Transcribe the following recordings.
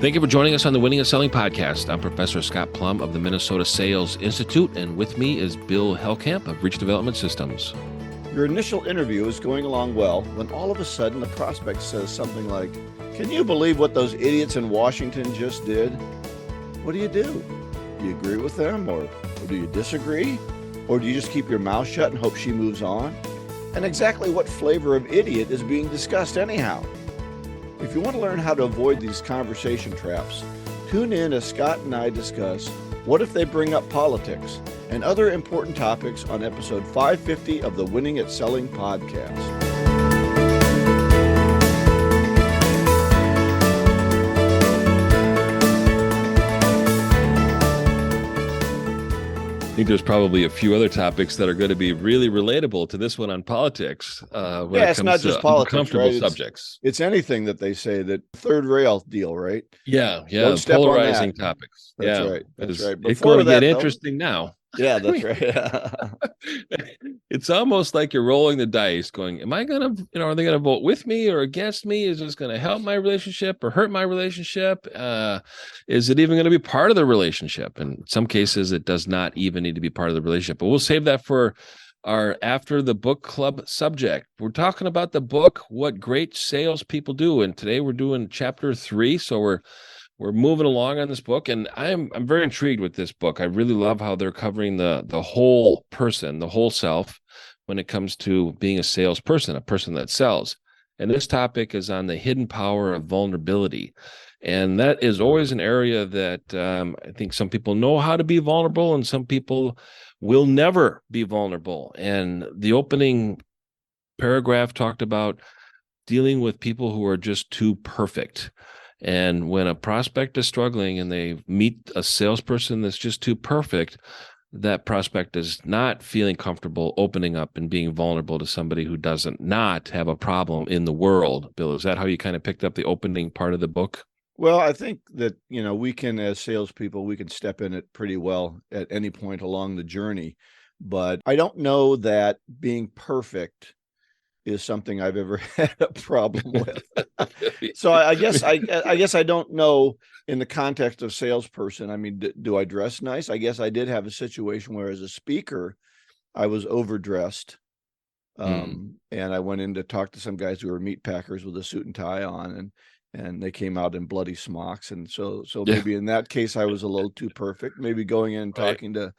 Thank you for joining us on the Winning and Selling podcast. I'm Professor Scott Plum of the Minnesota Sales Institute, and with me is Bill Hellkamp of Reach Development Systems. Your initial interview is going along well when all of a sudden the prospect says something like, "Can you believe what those idiots in Washington just did?" What do? Do you agree with them, or do you disagree? Or do you just keep your mouth shut and hope she moves on? And exactly what flavor of idiot is being discussed anyhow? If you want to learn how to avoid these conversation traps, tune in as Scott and I discuss what if they bring up politics and other important topics on episode 550 of the Winning at Selling podcast. I think there's probably a few other topics that are going to be really relatable to this one on politics. It's not just politics, uncomfortable right? subjects. It's anything that they say, that third rail deal, right? Yeah. Don't step on polarizing that. topics. That's right. That's right. It's going to get interesting now. Yeah, that's right. It's almost like you're rolling the dice going, am I going to, are they going to vote with me or against me? Is this going to help my relationship or hurt my relationship? Is it even going to be part of the relationship? And in some cases, it does not even need to be part of the relationship, but we'll save that for our after the book club subject. We're talking about the book, What Great Salespeople Do. And today we're doing chapter 3. So we're moving along on this book, and I'm very intrigued with this book. I really love how they're covering the whole person, the whole self, when it comes to being a salesperson, a person that sells. And this topic is on the hidden power of vulnerability. And that is always an area that I think some people know how to be vulnerable, and some people will never be vulnerable. And the opening paragraph talked about dealing with people who are just too perfect. And when a prospect is struggling and they meet a salesperson that's just too perfect, that prospect is not feeling comfortable opening up and being vulnerable to somebody who doesn't not have a problem in the world. Bill, is that how you kind of picked up the opening part of the book? Well, I think that, we can, as salespeople, we can step in it pretty well at any point along the journey. But I don't know that being perfect is something I've ever had a problem with. So I guess I don't know, in the context of salesperson. I mean, do I dress nice? I guess I did have a situation where, as a speaker, I was overdressed. And I went in to talk to some guys who were meat packers with a suit and tie on, and they came out in bloody smocks. And so maybe in that case, I was a little too perfect. Maybe going in and talking to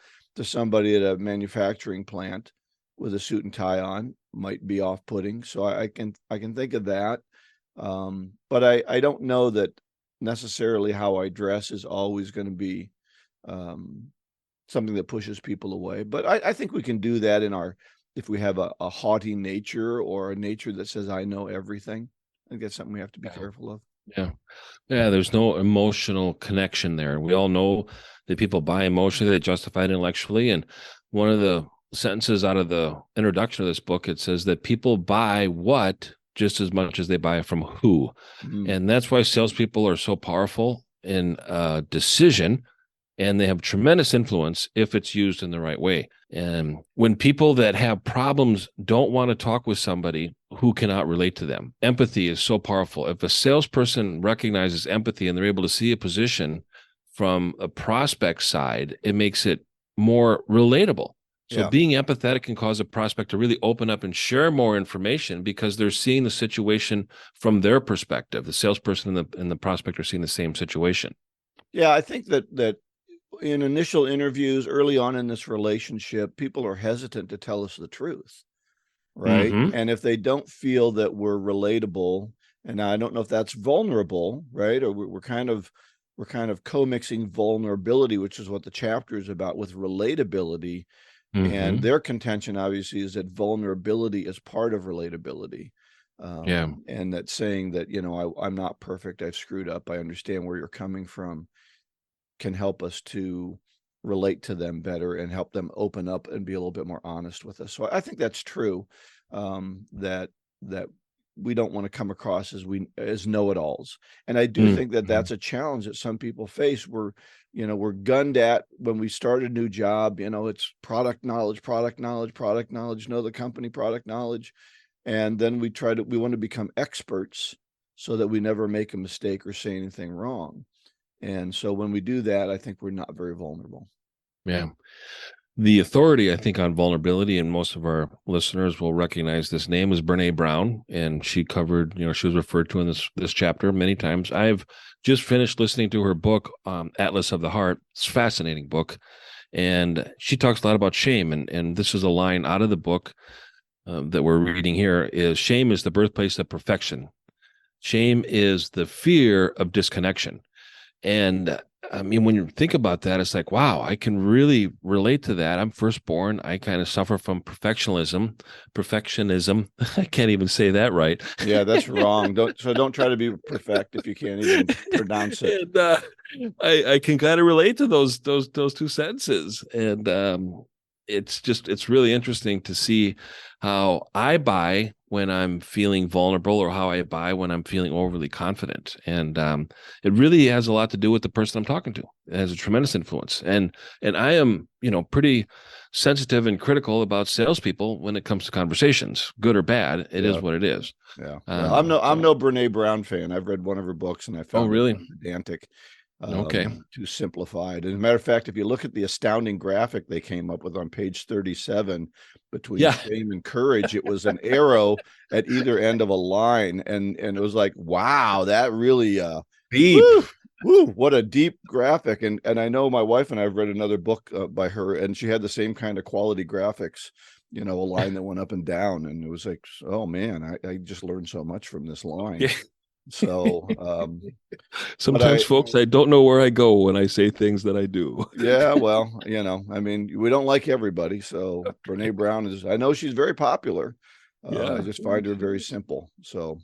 somebody at a manufacturing plant with a suit and tie on might be off-putting. So I can think of that. But I don't know that necessarily how I dress is always going to be something that pushes people away. But I think we can do that if we have a haughty nature, or a nature that says, I know everything. I think that's something we have to be careful of. Yeah. There's no emotional connection there. We all know that people buy emotionally, they justify it intellectually. And one of the sentences out of the introduction of this book, it says that people buy what just as much as they buy from who. And that's why salespeople are so powerful in decision, and they have tremendous influence if it's used in the right way. And when people that have problems don't want to talk with somebody who cannot relate to them, empathy is so powerful. If a salesperson recognizes empathy and they're able to see a position from a prospect side, it makes it more relatable. So being empathetic can cause a prospect to really open up and share more information, because they're seeing the situation from their perspective. The salesperson and the prospect are seeing the same situation. Yeah, I think that in initial interviews early on in this relationship, people are hesitant to tell us the truth, right? And if they don't feel that we're relatable, and I don't know if that's vulnerable, right? Or we're kind of co-mixing vulnerability, which is what the chapter is about, with relatability. And their contention, obviously, is that vulnerability is part of relatability. And that saying that, I'm not perfect, I've screwed up, I understand where you're coming from, can help us to relate to them better and help them open up and be a little bit more honest with us. So I think that's true, that we don't want to come across as know-it-alls. And I do think that that's a challenge that some people face. We're gunned at when we start a new job. It's product knowledge, know the company, product knowledge. And then we want to become experts so that we never make a mistake or say anything wrong. And so when we do that, I think we're not very vulnerable. Yeah. The authority, I think, on vulnerability, and most of our listeners will recognize this name, is Brene Brown, and she covered, she was referred to in this chapter many times. I've just finished listening to her book, Atlas of the Heart. It's a fascinating book, and she talks a lot about shame, and this is a line out of the book that we're reading here: is shame is the birthplace of perfection. Shame is the fear of disconnection. And I mean, when you think about that, it's like, wow, I can really relate to that. I'm firstborn. I kind of suffer from perfectionism. I can't even say that right. Yeah, that's wrong. Don't try to be perfect if you can't even pronounce it. And I can kind of relate to those two sentences. And it's really interesting to see how I buy when I'm feeling vulnerable, or how I buy when I'm feeling overly confident. And it really has a lot to do with the person I'm talking to. It has a tremendous influence. And I am, pretty sensitive and critical about salespeople when it comes to conversations, good or bad. It is what it is. Yeah. I'm no Brene Brown fan. I've read one of her books and I found really? it pedantic. Okay. Too simplified. As a matter of fact, if you look at the astounding graphic they came up with on page 37 between shame and courage, it was an arrow at either end of a line. And it was like, wow, that really deep. Woo, what a deep graphic. And I know my wife and I've read another book by her, and she had the same kind of quality graphics, a line that went up and down. And it was like, oh man, I just learned so much from this line. Yeah. So sometimes folks, I don't know where I go when I say things that I do. Yeah, well, I mean, we don't like everybody. So Brene Brown I know she's very popular. I just find her very simple. So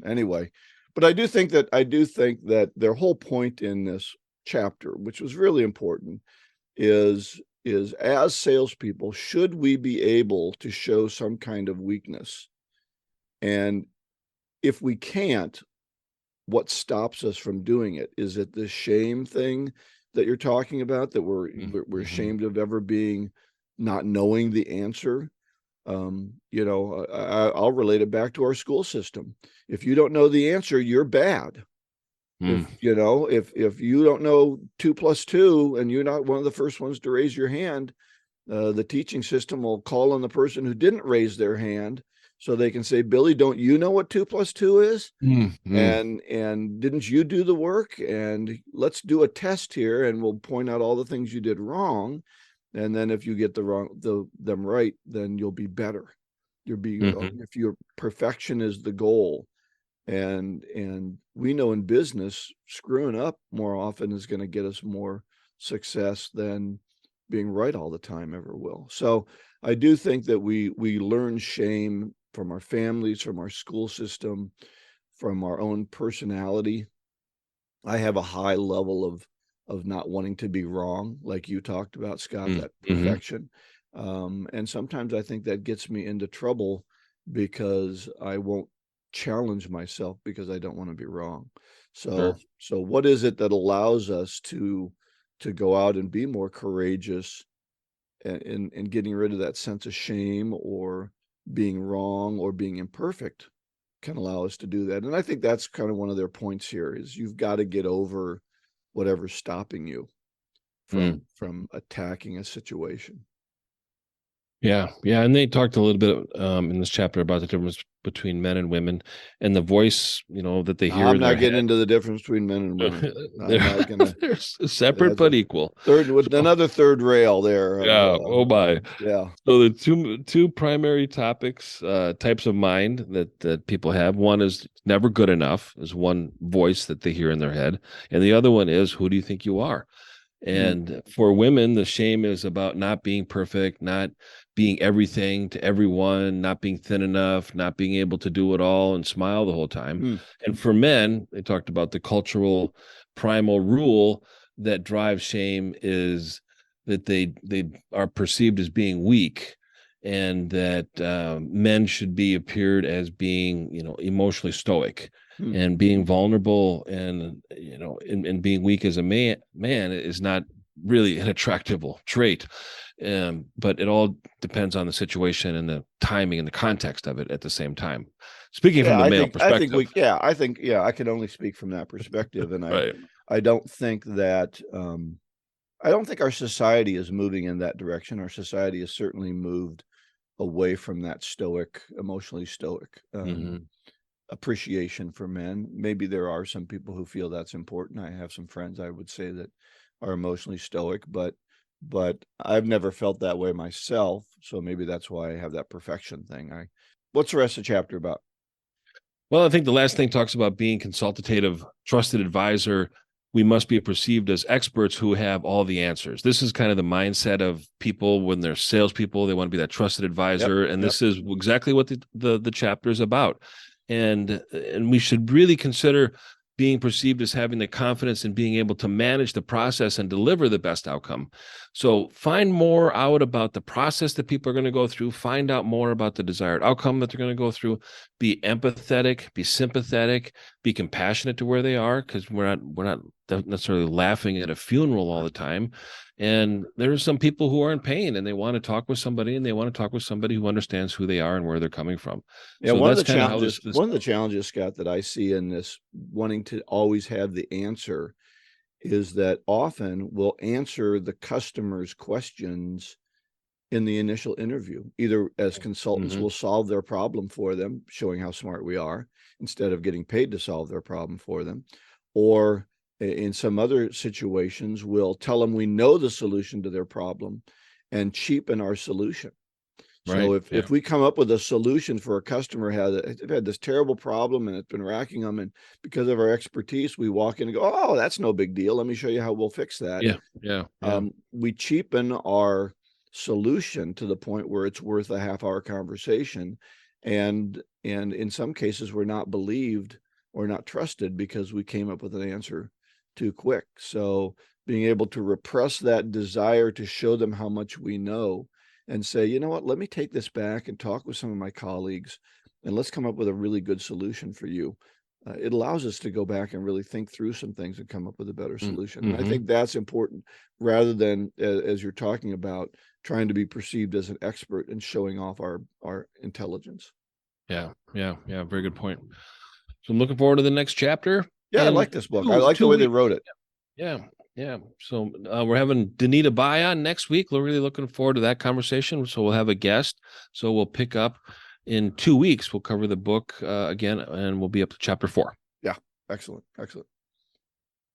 anyway, but I do think that their whole point in this chapter, which was really important, is as salespeople, should we be able to show some kind of weakness? And if we can't, what stops us from doing it? Is it the shame thing that you're talking about, that we're ashamed of ever not knowing the answer? I'll relate it back to our school system. If you don't know the answer, you're bad. If you don't know 2 + 2 and you're not one of the first ones to raise your hand, the teaching system will call on the person who didn't raise their hand, so they can say, Billy, don't you know what 2 + 2 is? And didn't you do the work? And let's do a test here, and we'll point out all the things you did wrong. And then if you get them right, then you'll be better. If your perfection is the goal, and we know in business, screwing up more often is going to get us more success than being right all the time ever will. So I do think that we learn shame from our families, from our school system, from our own personality. I have a high level of not wanting to be wrong, like you talked about, Scott, that perfection. And sometimes I think that gets me into trouble because I won't challenge myself because I don't want to be wrong. So what is it that allows us to go out and be more courageous and getting rid of that sense of shame, or being wrong, or being imperfect can allow us to do that? And I think that's kind of one of their points here, is you've got to get over whatever's stopping you from attacking a situation. Yeah. And they talked a little bit in this chapter about the difference between men and women, and the voice, that they hear. I'm not getting into the difference between men and women. They're separate but equal. Another third rail there. Oh my. Yeah. So the two primary topics, types of mind that people have. One is never good enough, is one voice that they hear in their head, and the other one is, who do you think you are? And for women, the shame is about not being perfect, not being everything to everyone, not being thin enough, not being able to do it all and smile the whole time. And for men, they talked about the cultural primal rule that drives shame is that they are perceived as being weak, and that men should be appeared as being, emotionally stoic. And being vulnerable and being weak as a man is not really an attractable trait. But it all depends on the situation and the timing and the context of it at the same time. Speaking from the male perspective. I can only speak from that perspective. And I don't think that I don't think our society is moving in that direction. Our society has certainly moved away from that stoic, emotionally stoic appreciation for men. Maybe there are some people who feel that's important. I have some friends, I would say, that are emotionally stoic, but I've never felt that way myself. So maybe that's why I have that perfection thing. What's the rest of the chapter about? Well, I think the last thing talks about being consultative, trusted advisor. We must be perceived as experts who have all the answers. This is kind of the mindset of people when they're salespeople. They want to be that trusted advisor, and this is exactly what the chapter is about. And we should really consider being perceived as having the confidence in being able to manage the process and deliver the best outcome. So find more out about the process that people are going to go through, find out more about the desired outcome that they're going to go through, be empathetic, be sympathetic, be compassionate to where they are, because we're not necessarily laughing at a funeral all the time. And there are some people who are in pain and they want to talk with somebody, and they want to talk with somebody who understands who they are and where they're coming from. Yeah, so one of that's the kind of challenges, how this one of the challenges, Scott, that I see in this wanting to always have the answer is that often we'll answer the customer's questions in the initial interview. Either as consultants, we'll solve their problem for them, showing how smart we are, instead of getting paid to solve their problem for them. Or in some other situations, we'll tell them we know the solution to their problem and cheapen our solution. So if we come up with a solution for a customer they've had this terrible problem and it's been racking them, and because of our expertise, we walk in and go, oh, that's no big deal. Let me show you how we'll fix that. We cheapen our solution to the point where it's worth a half-hour conversation. And in some cases, we're not believed or not trusted because we came up with an answer too quick. So being able to repress that desire to show them how much we know and say, you know what, let me take this back and talk with some of my colleagues and let's come up with a really good solution for you. It allows us to go back and really think through some things and come up with a better solution. And I think that's important, rather than, as you're talking about, trying to be perceived as an expert and showing off our intelligence. Yeah. Very good point. So I'm looking forward to the next chapter. Yeah, I like this book. I like the way they wrote it. Yeah. So we're having Danita Bai on next week. We're really looking forward to that conversation. So we'll have a guest. So we'll pick up in 2 weeks. We'll cover the book again, and we'll be up to chapter 4. Yeah. Excellent.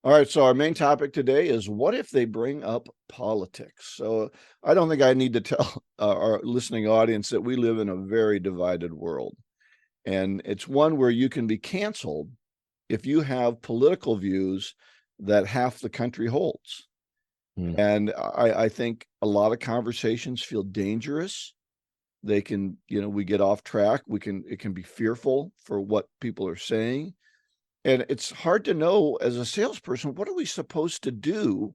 All right. So our main topic today is, what if they bring up politics? So I don't think I need to tell our listening audience that we live in a very divided world. And it's one where you can be canceled if you have political views that half the country holds. And I think a lot of conversations feel dangerous. They can, we get off track. It can be fearful for what people are saying. And it's hard to know, as a salesperson, what are we supposed to do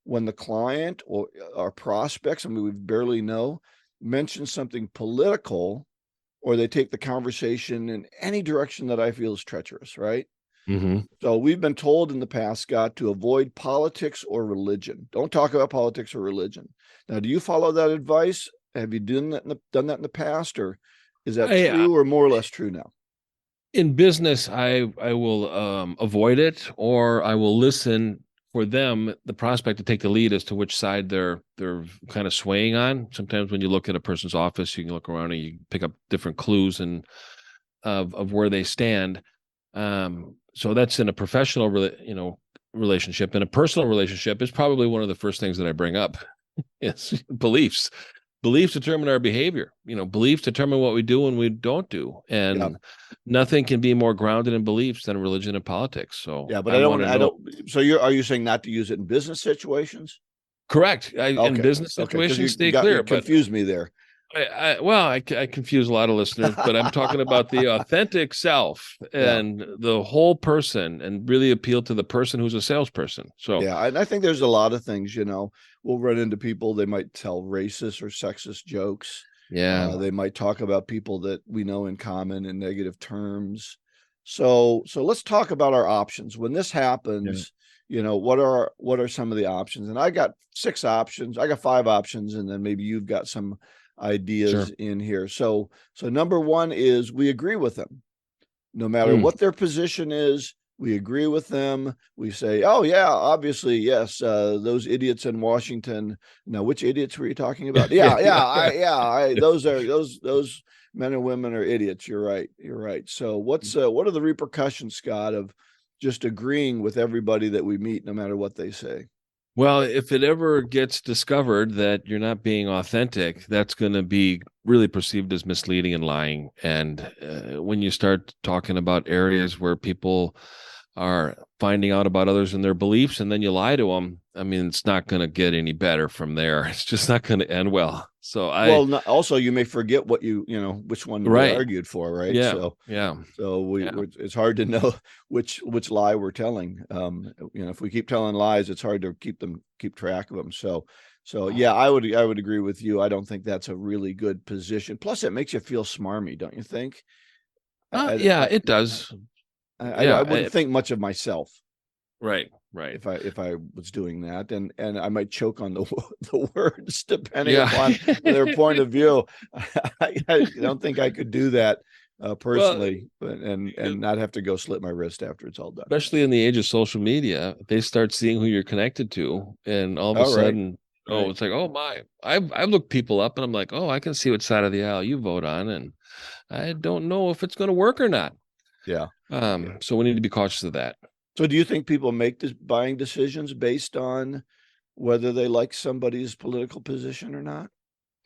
when the client or our prospects, we barely know, mention something political, or they take the conversation in any direction that I feel is treacherous, right? So we've been told in the past, Scott, to avoid politics or religion. Don't talk about politics or religion. Now, do you follow that advice? Have you done that in the past, or is that true or more or less true now? In business, I will avoid it, or I will listen for them, the prospect, to take the lead as to which side they're kind of swaying on. Sometimes when you look at a person's office, you can look around and you pick up different clues of where they stand. So that's in a professional, relationship. In a personal relationship, is probably one of the first things that I bring up. Is beliefs. Beliefs determine our behavior. Beliefs determine what we do and we don't do. And nothing can be more grounded in beliefs than religion and politics. So yeah, but I don't. So are you saying not to use it in business situations? Correct. In business situations, stay clear. You confused me there. I confuse a lot of listeners, but I'm talking about the authentic self and the whole person, and really appeal to the person who's a salesperson. So yeah, and I think there's a lot of things, we'll run into people, they might tell racist or sexist jokes. Yeah. They might talk about people that we know in common in negative terms. So let's talk about our options. When this happens, what are some of the options? And I got 6 options. I got 5 options, and then maybe you've got some ideas in here. So number 1 is, we agree with them. No matter what their position is, We agree with them. We say, oh yeah, obviously, yes, those idiots in Washington. Now, which idiots were you talking about? Yeah, Those men and women are idiots. You're right. You're right. So what are the repercussions, Scott, of just agreeing with everybody that we meet, no matter what they say? Well, if it ever gets discovered that you're not being authentic, that's going to be really perceived as misleading and lying. And when you start talking about areas where people are finding out about others and their beliefs, and then you lie to them, I mean, it's not going to get any better from there. It's just not going to end well. So also you may forget what which one we right. argued for, right? Yeah. So Yeah. it's hard to know which lie we're telling. If we keep telling lies, it's hard to keep track of them. So yeah, I would agree with you. I don't think that's a really good position. Plus, it makes you feel smarmy, don't you think? It does. I wouldn't think much of myself. Right. If I was doing that, and I might choke on the words depending upon their point of view. I don't think I could do that personally, and not have to go slit my wrist after it's all done. Especially in the age of social media, they start seeing who you're connected to, and all of a sudden, it's like, oh my! I've looked people up, and I'm like, oh, I can see what side of the aisle you vote on, and I don't know if it's going to work or not. Yeah. So we need to be cautious of that. So do you think people make this buying decisions based on whether they like somebody's political position or not?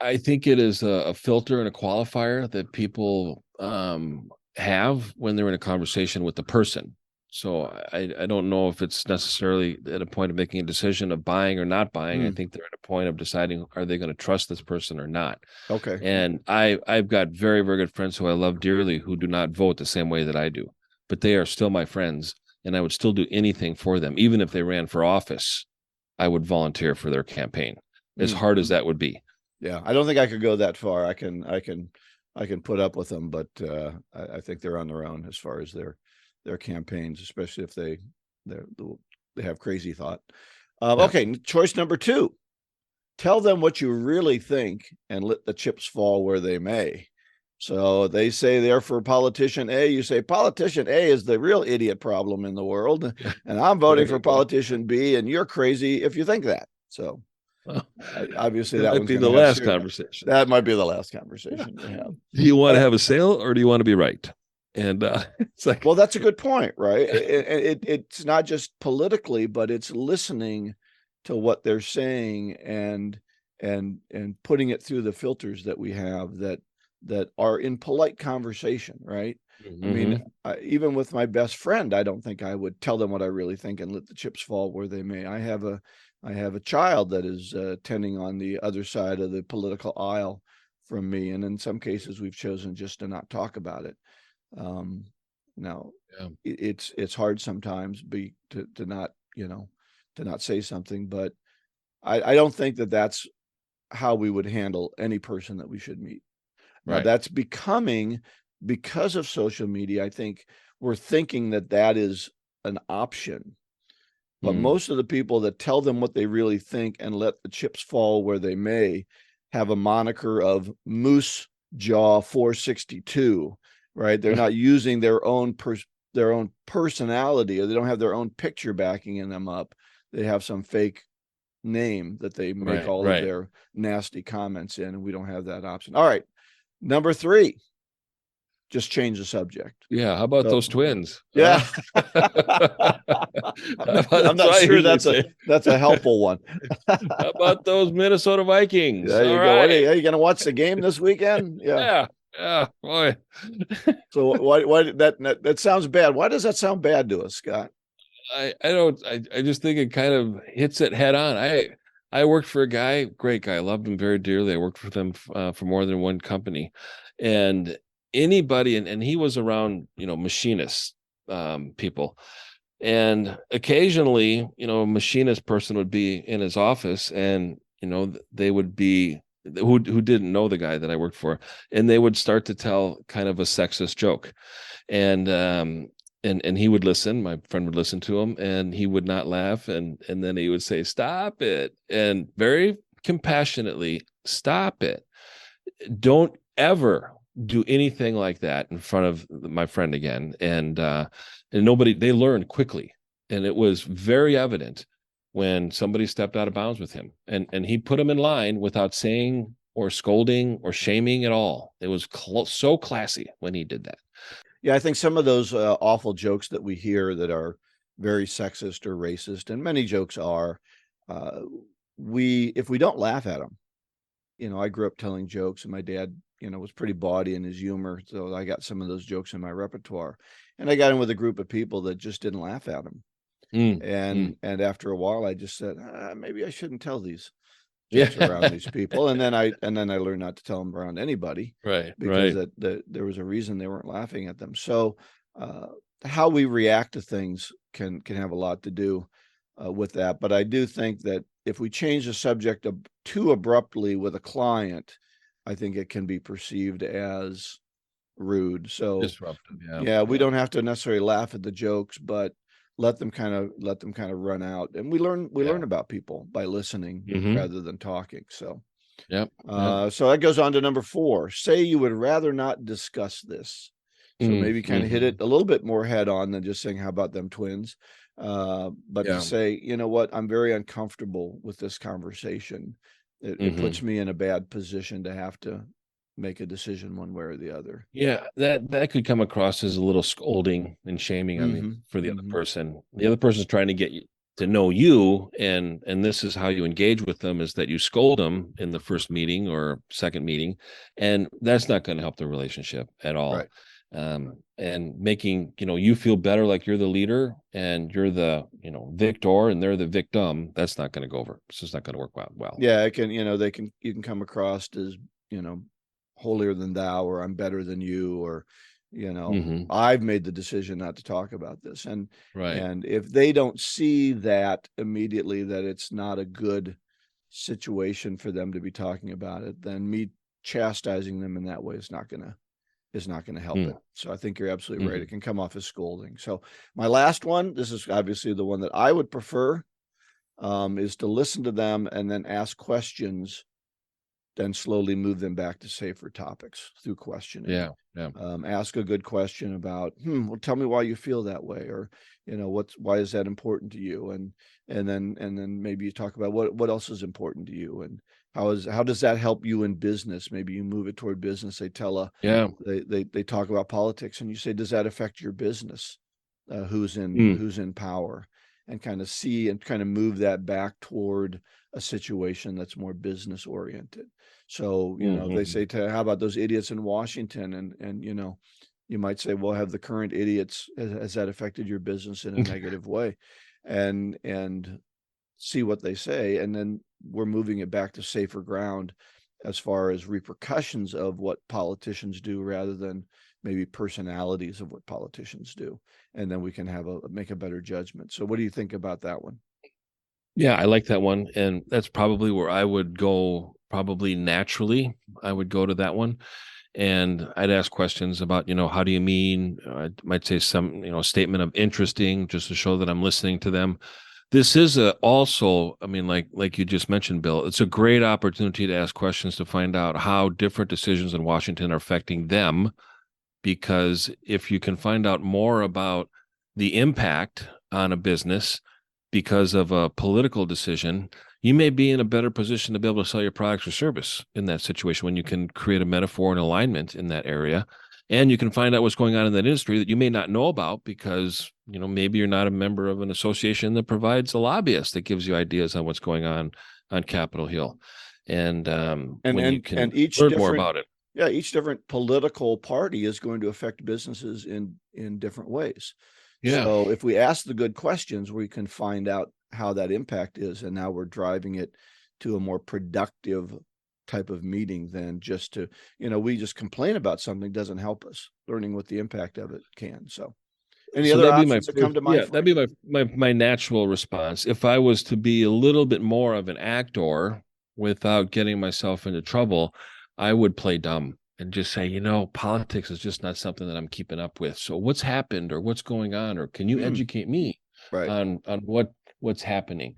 I think it is a filter and a qualifier that people have when they're in a conversation with the person. So I don't know if it's necessarily at a point of making a decision of buying or not buying. I think they're at a point of deciding, are they going to trust this person or not? Okay. And I've got very, very good friends who I love dearly who do not vote the same way that I do, but they are still my friends. And I would still do anything for them. Even if they ran for office, I would volunteer for their campaign, as hard as that would be. Yeah, I don't think I could go that far. I can put up with them, but I think they're on their own as far as their campaigns, especially if they have crazy thought. Okay, choice number 2. Tell them what you really think and let the chips fall where they may. So they say they're for politician A. You say politician A is the real idiot problem in the world, and I'm voting for politician B, and you're crazy if you think that. So obviously that might be the last conversation. That might be the last conversation we have. Do you want to have a sale, or do you want to be right? And it's like, well, that's a good point, right? It's not just politically, but it's listening to what they're saying and putting it through the filters that we have that are in polite conversation, right? I mean, even with my best friend, I don't think I would tell them what I really think and let the chips fall where they may. I have a child that is tending on the other side of the political aisle from me, and in some cases, we've chosen just to not talk about it. Now, it's hard sometimes to not say something, but I don't think that's how we would handle any person that we should meet. Now, that's becoming, because of social media, I think we're thinking that is an option. But most of the people that tell them what they really think and let the chips fall where they may have a moniker of Moose Jaw 462, right? They're not using their own personality, or they don't have their own picture backing them up. They have some fake name that they make all of their nasty comments in, and we don't have that option. All right. Number 3, just change the subject. Yeah. How about those twins? Yeah. I'm not sure that's a helpful one. How about those Minnesota Vikings? There you go. Right. Are you going to watch the game this weekend? Yeah. Boy. So why that sounds bad. Why does that sound bad to us, Scott? I just think it kind of hits it head on. I worked for a guy, great guy, loved him very dearly. I worked for them for more than one company, and anybody, and he was around, machinists, people, and occasionally, a machinist person would be in his office, and they would be who didn't know the guy that I worked for, and they would start to tell kind of a sexist joke, and he would listen. My friend would listen to him, and he would not laugh. And then he would say, "Stop it." And very compassionately, "Stop it. Don't ever do anything like that in front of my friend again. And nobody, they learned quickly. And it was very evident when somebody stepped out of bounds with him, and he put him in line without saying or scolding or shaming at all. It was so classy when he did that. Yeah, I think some of those awful jokes that we hear that are very sexist or racist, and many jokes are, uh, if we don't laugh at them, I grew up telling jokes, and my dad, was pretty bawdy in his humor, so I got some of those jokes in my repertoire, and I got in with a group of people that just didn't laugh at them, Mm, mm. and after a while, I just said, maybe I shouldn't tell these jokes Yeah. around these people, and then I learned not to tell them around anybody, Right. because Right. there was a reason they weren't laughing at them. So uh, how we react to things can have a lot to do with that. But I do think that if we change the subject too abruptly with a client, I think it can be perceived as rude. So Disruptive. Yeah. yeah, we Yeah. don't have to necessarily laugh at the jokes, but let them kind of run out. And we Yeah. learn about people by listening Hmm. rather than talking. So Yep. Yep. so that goes on to number 4. Say you would rather not discuss this. So maybe kind of hit it Mm-hmm. a little bit more head on than just saying, how about them twins? But to Yeah. say, you know what, I'm very uncomfortable with this conversation. It Hmm. puts me in a bad position to have to make a decision one way or the other. Yeah, that could come across as a little scolding and shaming on the Hmm. for the other Hmm. person. The other person's trying to get you to know you, and this is how you engage with them, is that you scold them in the first meeting or second meeting, and that's not going to help the relationship at Right. all. And making you feel better, like you're the leader and you're the victor and they're the victim. That's not going to go over. It's just not going to work out well. Yeah, it can, you can come across as, you know, holier than thou, or I'm better than you, or, Hmm. I've made the decision not to talk about this. Right. And if they don't see that immediately, that it's not a good situation for them to be talking about it, then me chastising them in that way is not gonna help it. Mm. So I think you're absolutely right. Hmm. It can come off as scolding. So my last one, this is obviously the one that I would prefer, is to listen to them and then ask questions, then slowly move them back to safer topics through questioning. Yeah. Yeah. Ask a good question about, well, tell me why you feel that way, or why is that important to you, and then maybe you talk about what else is important to you, and how does that help you in business? Maybe you move it toward business. Yeah. They talk about politics, and you say, does that affect your business? Mm. Who's in power, and kind of see and kind of move that back toward a situation that's more business oriented. So, they Hmm. say, how about those idiots in Washington? And you might say, well, have the current idiots, has that affected your business in a negative way? And see what they say. And then we're moving it back to safer ground as far as repercussions of what politicians do, rather than maybe personalities of what politicians do. And then we can make a better judgment. So what do you think about that one? Yeah, I like that one. And that's probably where I would go, probably naturally. I would go to that one. And I'd ask questions about, how do you mean? I might say some, statement of interesting, just to show that I'm listening to them. This is also, I mean, like you just mentioned, Bill, it's a great opportunity to ask questions to find out how different decisions in Washington are affecting them. Because if you can find out more about the impact on a business because of a political decision, you may be in a better position to be able to sell your products or service in that situation, when you can create a metaphor and alignment in that area. And you can find out what's going on in that industry that you may not know about, because maybe you're not a member of an association that provides a lobbyist that gives you ideas on what's going on Capitol Hill. And And when you and can and each learn more different about it. Yeah, each different political party is going to affect businesses in different ways. Yeah. So if we ask the good questions, we can find out how that impact is, and now we're driving it to a more productive type of meeting than just to, we just complain about something doesn't help us. Learning what the impact of it can. So any So other that'd be my options that come first, to mind yeah, for that'd you? be my natural response. If I was to be a little bit more of an actor without getting myself into trouble, I would play dumb and just say, politics is just not something that I'm keeping up with. So what's happened, or what's going on, or can you Hmm, educate me right. on what's happening?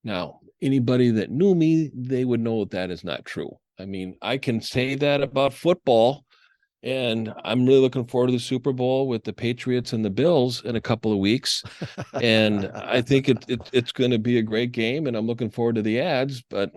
Now, anybody that knew me, they would know that is not true. I mean, I can say that about football, And I'm really looking forward to the Super Bowl with the Patriots and the Bills in a couple of weeks. And I think it's going to be a great game, and I'm looking forward to the ads. But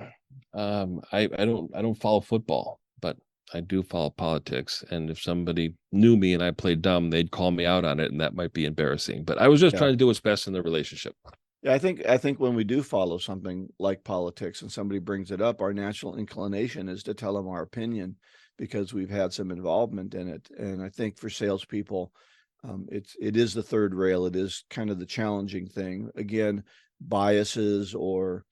I don't follow football, but I do follow politics. And if somebody knew me and I played dumb, they'd call me out on it, and that might be embarrassing. But I was just trying to do what's best in the relationship. Yeah, I think when we do follow something like politics and somebody brings it up, our natural inclination is to tell them our opinion because we've had some involvement in it. And I think for salespeople, it is the third rail. It is kind of the challenging thing. Again, biases or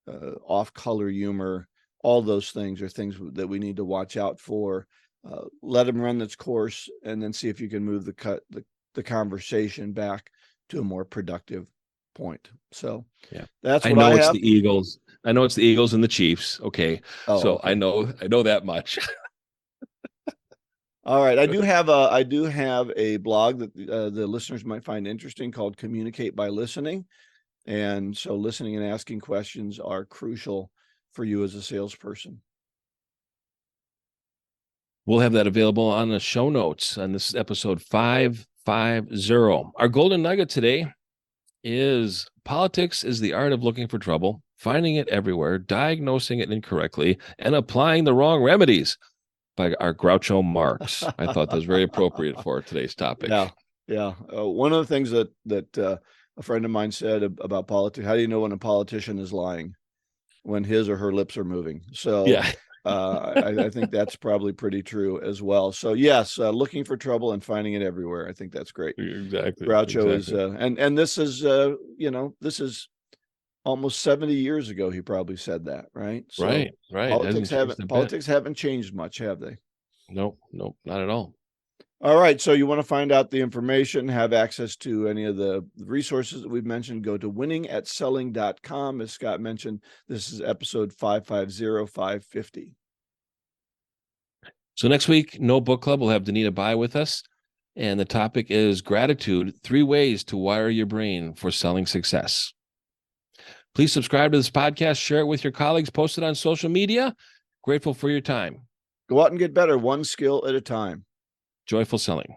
off-color humor, all those things are things that we need to watch out for. Let them run its course, and then see if you can move the conversation back to a more productive point. So yeah, that's what I know I it's have. the Eagles. I know it's the Eagles and the Chiefs. Okay. Oh, So okay. I know that much. All right. I do have a blog that the listeners might find interesting called Communicate by Listening. And so listening and asking questions are crucial for you as a salesperson. We'll have that available on the show notes. And this is episode 550. Our golden nugget today is politics is the art of looking for trouble, finding it everywhere, diagnosing it incorrectly, and applying the wrong remedies, by our Groucho Marx. I thought that was very appropriate for today's topic. Yeah. Yeah. One of the things that a friend of mine said about politics, how do you know when a politician is lying? When his or her lips are moving. So yeah, I think that's probably pretty true as well. So yes, looking for trouble and finding it everywhere. I think that's great. exactly. Groucho is, and this is, this is almost 70 years ago. He probably said that, right? So right. Politics haven't changed much, have they? Nope, not at all. All right. So you want to find out the information, have access to any of the resources that we've mentioned, go to winningatselling.com. As Scott mentioned, this is episode 550. So next week, No Book Club, we'll have Danita Bai with us. And the topic is gratitude, 3 ways to wire your brain for selling success. Please subscribe to this podcast, share it with your colleagues, post it on social media. Grateful for your time. Go out and get better, one skill at a time. Joyful selling.